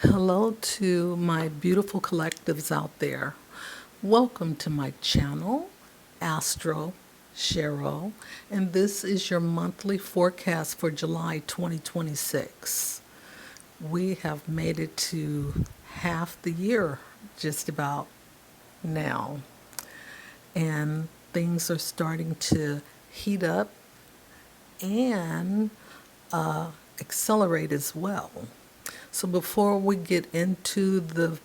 Hello to my beautiful collectives out there. Welcome to my channel, Astro Cheryl, and this is your monthly forecast for July 2026. We have made it to half the year just about now, and things are starting to heat up and accelerate as well. So before we get into the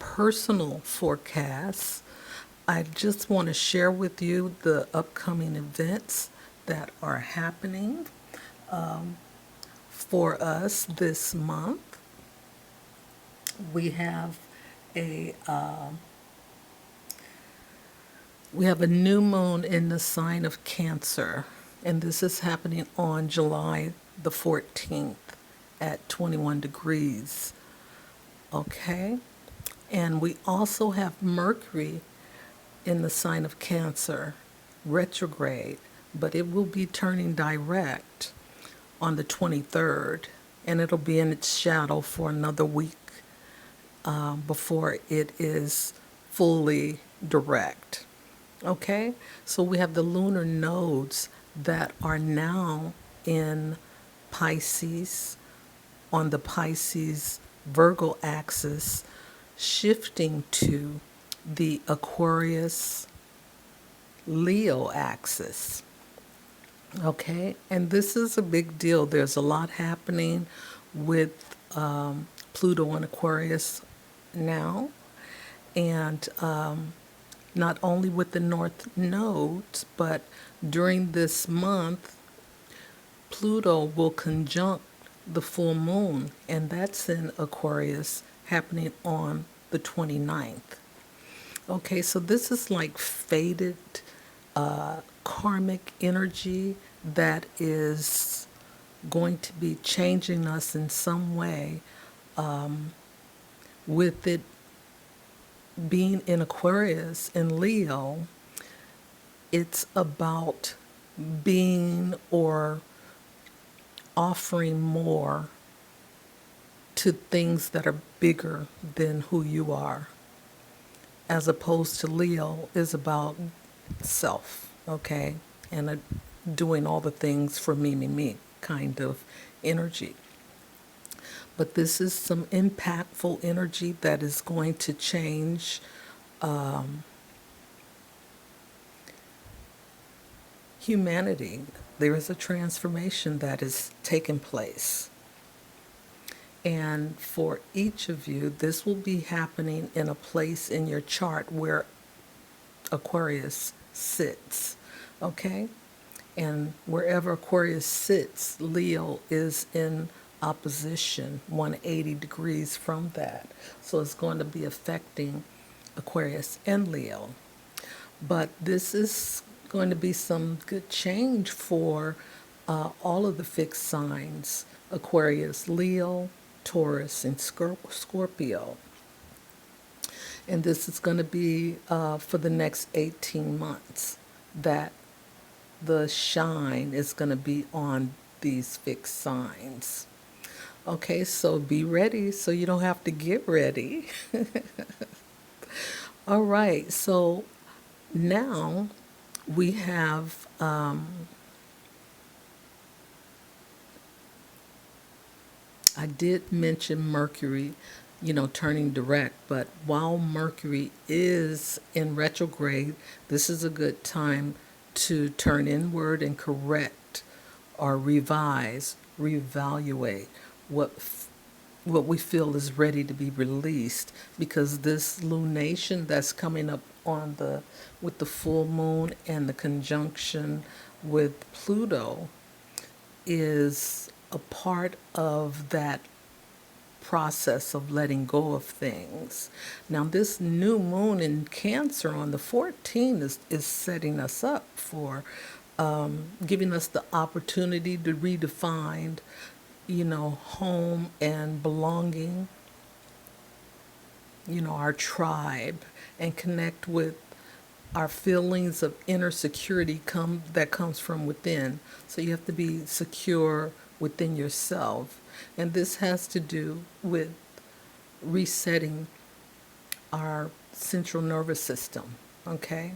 personal forecasts, I just want to share with you the upcoming events that are happening for us this month. We have a new moon in the sign of Cancer, and this is happening on July the 14th at 21 degrees. Okay? And we also have Mercury in the sign of Cancer, retrograde, but it will be turning direct on the 23rd, and it'll be in its shadow for another week before it is fully direct. Okay, so we have the lunar nodes that are now in Pisces, on the Pisces Virgo axis, shifting to the Aquarius Leo axis. Okay, and this is a big deal. There's a lot happening with Pluto and Aquarius now, and not only with the North nodes, but during this month, Pluto will conjunct the full moon, and that's in Aquarius happening on the 29th. Okay, so this is like fated karmic energy that is going to be changing us in some way, with it being in Aquarius and Leo. It's about being or offering more to things that are bigger than who you are, as opposed to Leo is about self, okay, and doing all the things for me kind of energy. But this is some impactful energy that is going to change humanity. There is a transformation that is taking place. And for each of you, this will be happening in a place in your chart where Aquarius sits. Okay? And wherever Aquarius sits, Leo is in opposition 180 degrees from that. So it's going to be affecting Aquarius and Leo. But this is going to be some good change for all of the fixed signs: Aquarius, Leo, Taurus, and Scorpio. And this is going to be for the next 18 months that the shine is going to be on these fixed signs. Okay, so be ready so you don't have to get ready. All right, so now we have I did mention Mercury, turning direct, but while Mercury is in retrograde, this is a good time to turn inward and correct or revise, reevaluate what what we feel is ready to be released, because this lunation that's coming up on the with the full moon and the conjunction with Pluto is a part of that process of letting go of things. Now, this new moon in Cancer on the 14th is setting us up for giving us the opportunity to redefine, home and belonging, our tribe, and connect with our feelings of inner security that comes from within. So you have to be secure within yourself. And this has to do with resetting our central nervous system, okay?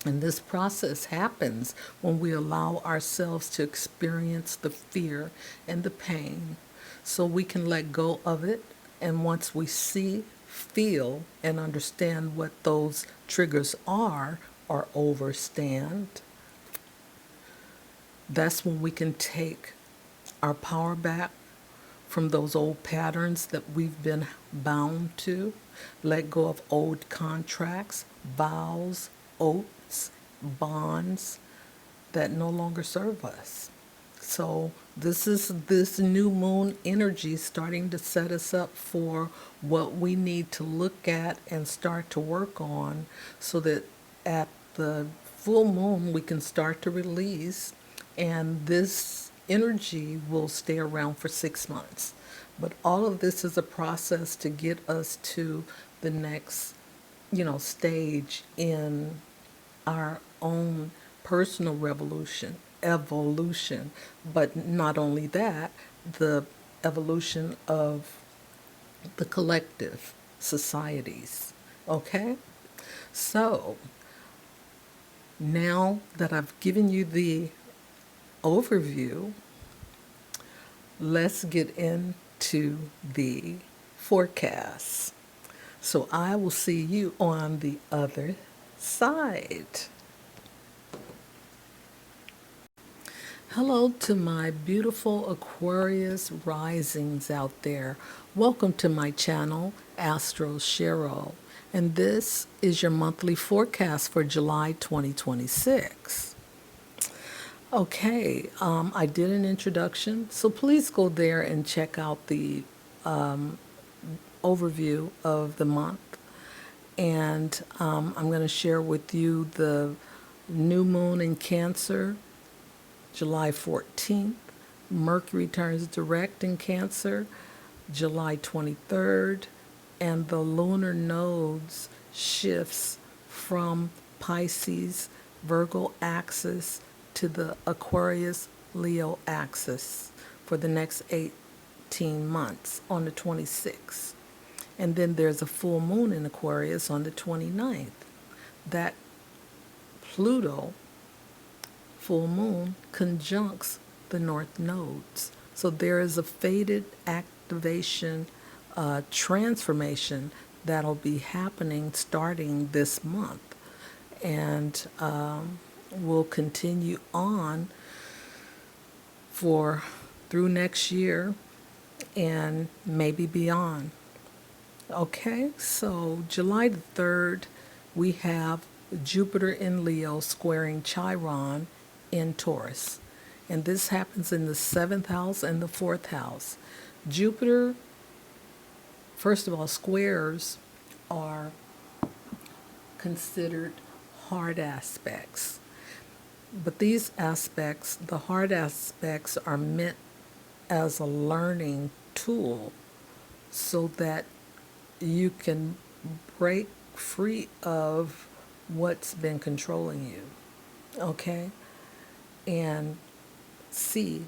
And this process happens when we allow ourselves to experience the fear and the pain so we can let go of it. And once we see, feel, and understand what those triggers are or overstand, that's when we can take our power back from those old patterns that we've been bound to, let go of old contracts, vows, oaths, bonds that no longer serve us. So this is this new moon energy starting to set us up for what we need to look at and start to work on so that at the full moon we can start to release, and this energy will stay around for 6 months. But all of this is a process to get us to the next, stage in our own personal evolution, but not only that, the evolution of the collective societies. Okay? So, now that I've given you the overview, let's get into the forecast. So I will see you on the other side. Hello to my beautiful Aquarius risings out there. Welcome to my channel, Astro. And this is your monthly forecast for July 2026. Okay, I did an introduction, so please go there and check out the overview of the month. And I'm going to share with you the new moon in Cancer, July 14th. Mercury turns direct in Cancer, July 23rd. And the lunar nodes shifts from Pisces, Virgo axis to the Aquarius, Leo axis for the next 18 months on the 26th. And then there's a full moon in Aquarius on the 29th. That Pluto full moon conjuncts the north nodes. So there is a fated activation transformation that'll be happening starting this month. And will continue on through next year and maybe beyond. Okay, so July the 3rd, we have Jupiter in Leo squaring Chiron in Taurus. And this happens in the 7th house and the 4th house. Jupiter, first of all, squares are considered hard aspects. But these aspects, the hard aspects, are meant as a learning tool so that you can break free of what's been controlling you, okay? And see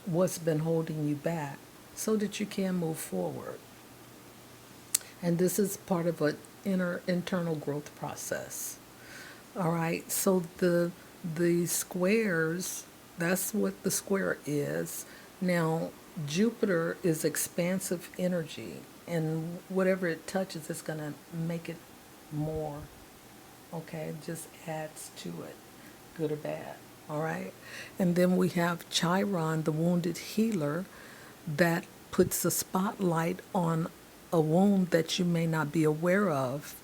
what's been holding you back so that you can move forward. And this is part of an internal growth process. All right, so the squares, that's what the square is. Now, Jupiter is expansive energy, and whatever it touches, it's going to make it more. Okay, it just adds to it, good or bad. All right, and then we have Chiron, the wounded healer, that puts a spotlight on a wound that you may not be aware of.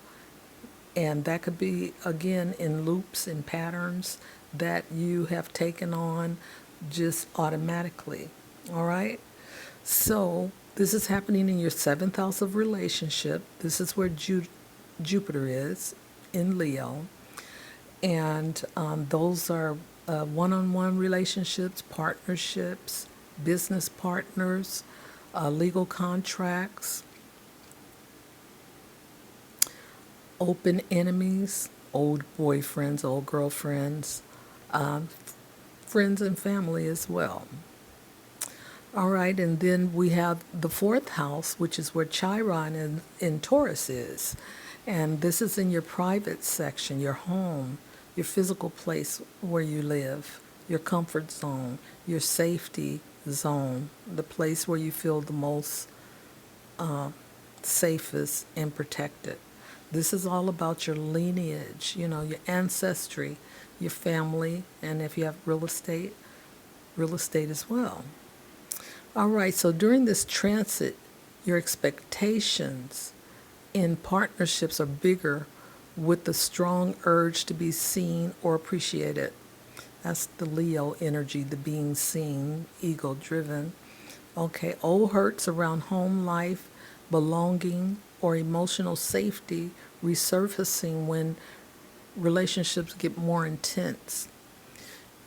And that could be, again, in loops and patterns that you have taken on just automatically. All right? So this is happening in your 7th house of relationship. This is where Jupiter is in Leo. And those are one-on-one relationships, partnerships, business partners, legal contracts, open enemies, old boyfriends, old girlfriends, friends and family as well. All right, and then we have the fourth house, which is where Chiron in Taurus is. And this is in your private section, your home, your physical place where you live, your comfort zone, your safety zone, the place where you feel the most safest and protected. This is all about your lineage, your ancestry, your family, and if you have real estate as well. All right, so during this transit, your expectations in partnerships are bigger with the strong urge to be seen or appreciated. That's the Leo energy, the being seen, ego driven. Okay, old hurts around home life, belonging, or emotional safety resurfacing when relationships get more intense.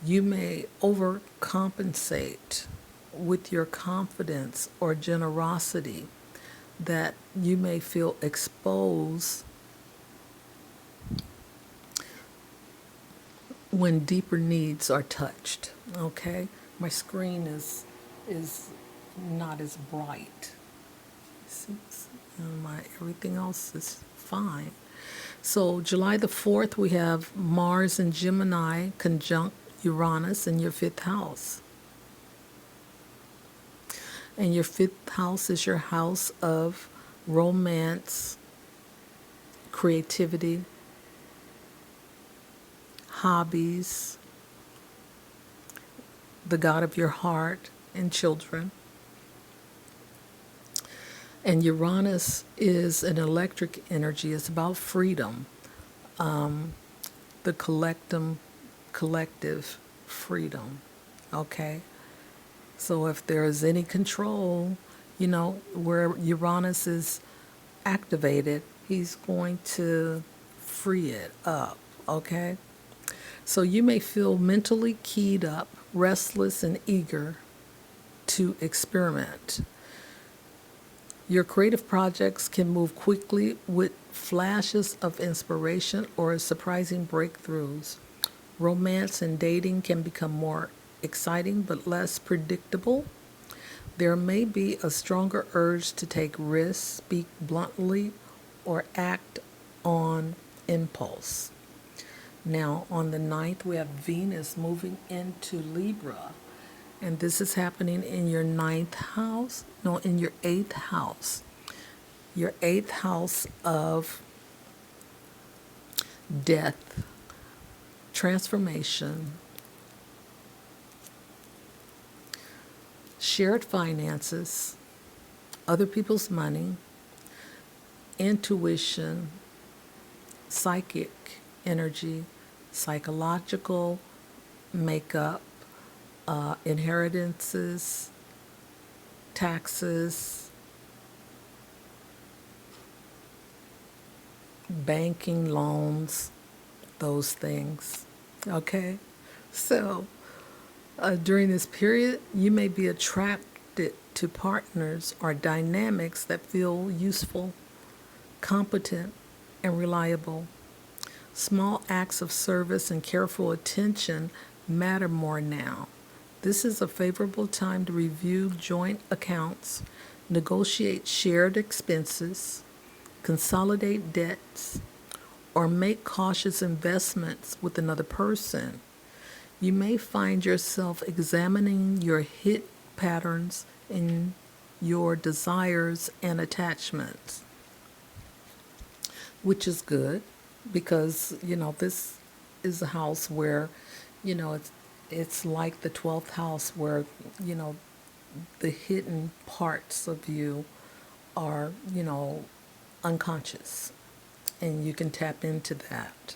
You may overcompensate with your confidence or generosity that you may feel exposed when deeper needs are touched. Okay, my screen is not as bright. See, my everything else is fine. So July the 4th, we have Mars and Gemini conjunct Uranus in your fifth house. And your fifth house is your house of romance, creativity, hobbies, the God of your heart, and children. And Uranus is an electric energy. It's about freedom, the collective freedom. Okay? So if there is any control, where Uranus is activated, he's going to free it up. Okay? So you may feel mentally keyed up, restless, and eager to experiment. Your creative projects can move quickly with flashes of inspiration or surprising breakthroughs. Romance and dating can become more exciting but less predictable. There may be a stronger urge to take risks, speak bluntly, or act on impulse. Now, on the 9th, we have Venus moving into Libra. And this is happening in your ninth house, no, in your eighth house. Your eighth house of death, transformation, shared finances, other people's money, intuition, psychic energy, psychological makeup, inheritances, taxes, banking, loans, those things. Okay? So, during this period, you may be attracted to partners or dynamics that feel useful, competent, and reliable. Small acts of service and careful attention matter more now. This is a favorable time to review joint accounts, negotiate shared expenses, consolidate debts, or make cautious investments with another person. You may find yourself examining your hit patterns in your desires and attachments, which is good because, this is a house where, it's like the 12th house where, the hidden parts of you are, unconscious, and you can tap into that.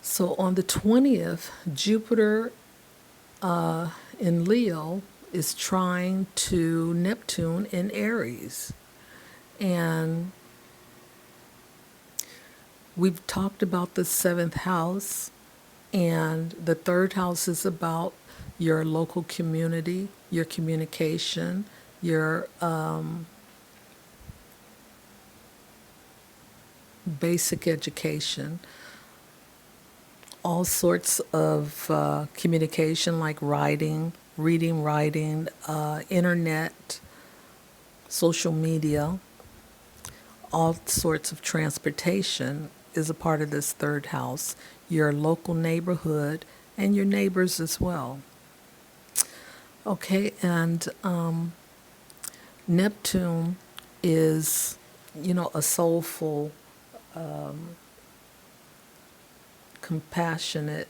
So on the 20th, Jupiter in Leo is trying to Neptune in Aries. And we've talked about the 7th house, and the 3rd house is about your local community, your communication, your basic education, all sorts of communication like writing, reading, writing, internet, social media, all sorts of transportation is a part of this third house, your local neighborhood, and your neighbors as well. Okay, and Neptune is, a soulful, compassionate,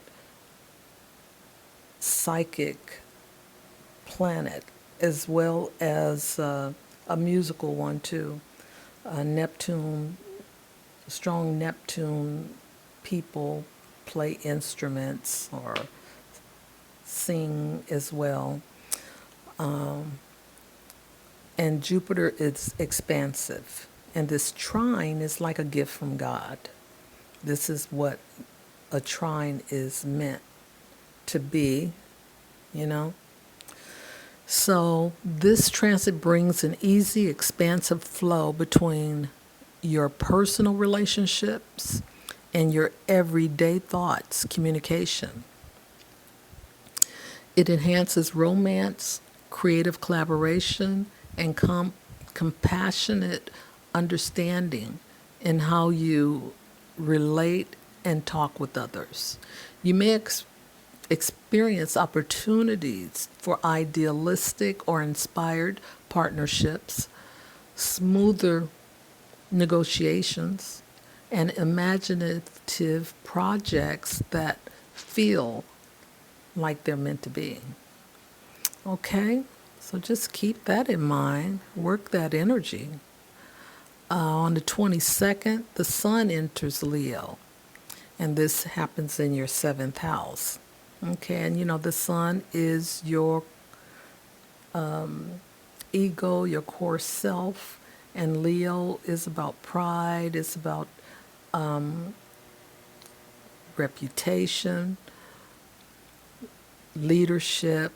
psychic planet, as well as a musical one, too. Neptune, strong Neptune people play instruments or sing as well. And Jupiter is expansive. And this trine is like a gift from God. This is what a trine is meant to be, you know. So this transit brings an easy, expansive flow between your personal relationships and your everyday thoughts, communication. It enhances romance, creative collaboration, and compassionate understanding in how you relate and talk with others. You may experience opportunities for idealistic or inspired partnerships, smoother negotiations, and imaginative projects that feel like they're meant to be. Okay, so just keep that in mind, work that energy. On the 22nd, the sun enters Leo, and this happens in your seventh house. Okay, and the sun is your ego, your core self, and Leo is about pride, it's about reputation, leadership,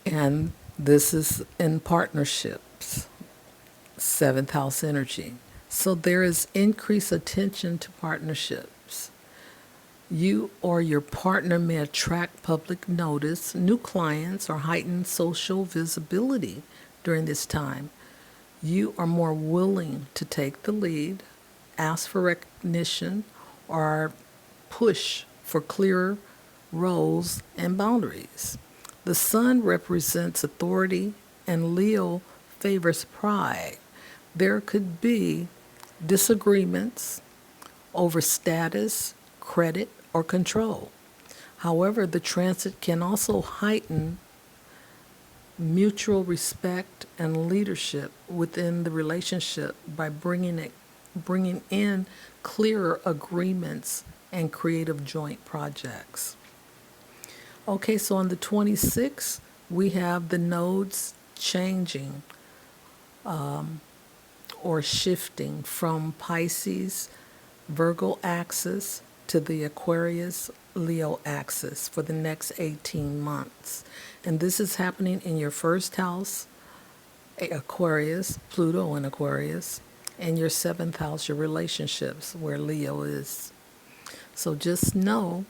and this is in partnerships, seventh house energy. So there is increased attention to partnerships. You or your partner may attract public notice, new clients, or heightened social visibility during this time. You are more willing to take the lead, ask for recognition, or push for clearer roles and boundaries. The sun represents authority, and Leo favors pride. There could be disagreements over status, credit, or control. However, the transit can also heighten mutual respect and leadership within the relationship by bringing in clearer agreements and creative joint projects. Okay, so on the 26th, we have the nodes changing or shifting from Pisces, Virgo axis to the Aquarius, Leo axis for the next 18 months. And this is happening in your first house, Aquarius, Pluto in Aquarius, and your seventh house, your relationships, where Leo is. So just know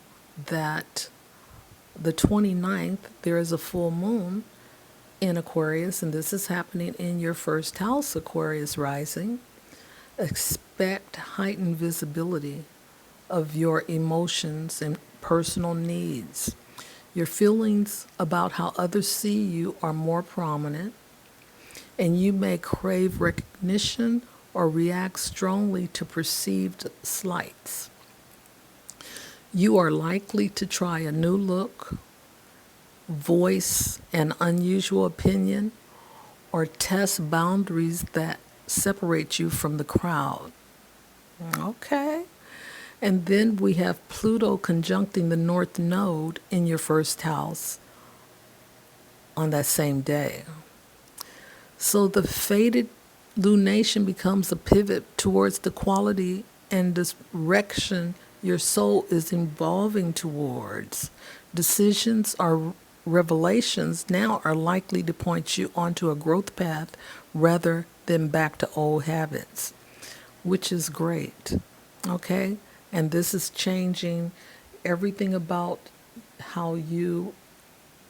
that the 29th, there is a full moon in Aquarius, and this is happening in your first house, Aquarius rising. Expect heightened visibility of your emotions and personal needs. Your feelings about how others see you are more prominent, and you may crave recognition or react strongly to perceived slights. You are likely to try a new look, voice an unusual opinion, or test boundaries that separate you from the crowd. Okay. And then we have Pluto conjuncting the North Node in your first house on that same day. So the fated lunation becomes a pivot towards the quality and direction your soul is evolving towards. Decisions or revelations now are likely to point you onto a growth path rather than back to old habits, which is great. Okay? And this is changing everything about how you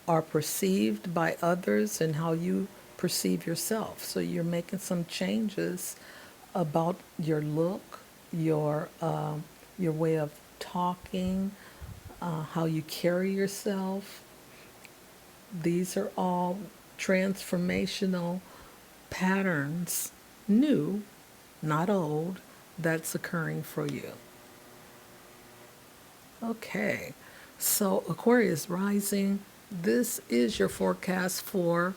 are perceived by others and how you perceive yourself. So you're making some changes about your look, your way of talking, how you carry yourself. These are all transformational patterns, new, not old, that's occurring for you. Okay, so Aquarius rising, this is your forecast for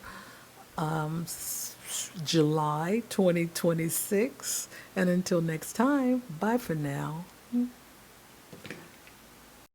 July 2026. And until next time, bye for now.